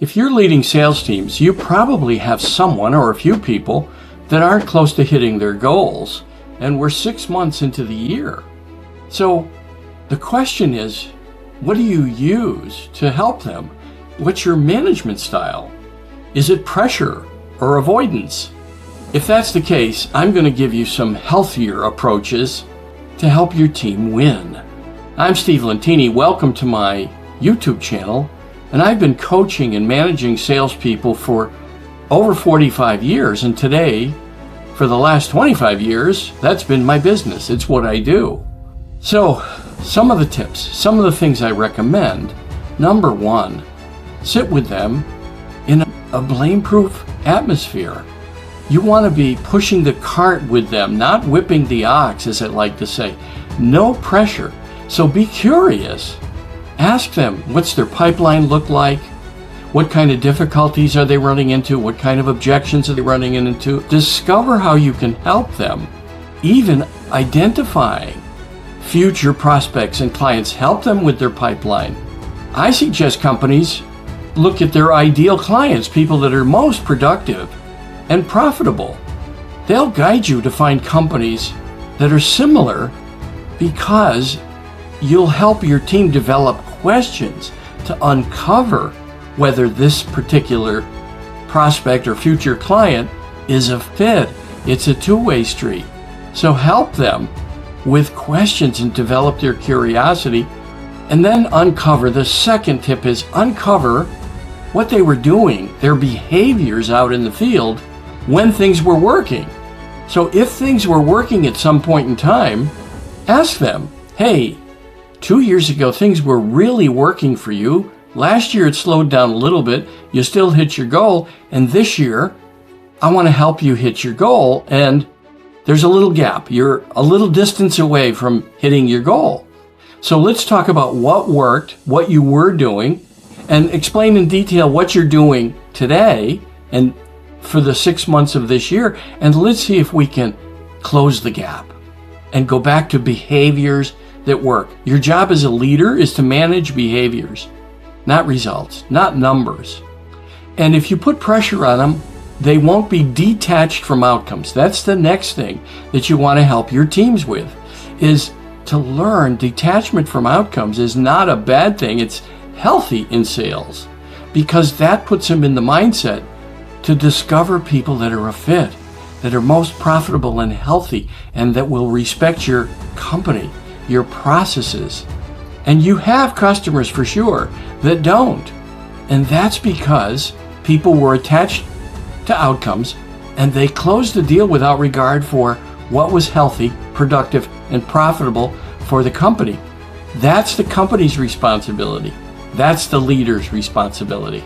If you're leading sales teams, you probably have someone or a few people that aren't close to hitting their goals, and we're 6 months into the year. So the question is, what do you use to help them? What's your management style? Is it pressure or avoidance? If that's the case, I'm going to give you some healthier approaches to help your team win. I'm Steve Lentini. Welcome to my YouTube channel, and I've been coaching and managing salespeople for over 45 years, and today, for the last 25 years, that's been my business. It's what I do. So, some of the tips, some of the things I recommend. Number one, sit with them in a blame-proof atmosphere. You want to be pushing the cart with them, not whipping the ox, as I like to say. No pressure. So be curious. Ask them, what's their pipeline look like? What kind of difficulties are they running into? What kind of objections are they running into? Discover how you can help them. Even identifying future prospects and clients, help them with their pipeline. I suggest companies look at their ideal clients, people that are most productive and profitable. They'll guide you to find companies that are similar, because you'll help your team develop questions to uncover whether this particular prospect or future client is a fit. It's a two-way street. So help them with questions and develop their curiosity, and then uncover. The second tip is uncover what they were doing, their behaviors out in the field when things were working. So if things were working at some point in time, ask them, hey, 2 years ago things were really working for you. Last year it slowed down a little bit. You still hit your goal. And this year, I want to help you hit your goal. And there's a little gap. You're a little distance away from hitting your goal. So let's talk about what worked, what you were doing, and explain in detail what you're doing today and for the 6 months of this year. And let's see if we can close the gap and go back to behaviors that work. Your job as a leader is to manage behaviors, not results, not numbers. And if you put pressure on them, they won't be detached from outcomes. That's the next thing that you want to help your teams with, is to learn detachment from outcomes is not a bad thing. It's healthy in sales, because that puts them in the mindset to discover people that are a fit, that are most profitable and healthy, and that will respect your company, your processes. And you have customers for sure that don't. And that's because people were attached to outcomes, and they closed the deal without regard for what was healthy, productive, and profitable for the company. That's the company's responsibility. That's the leader's responsibility.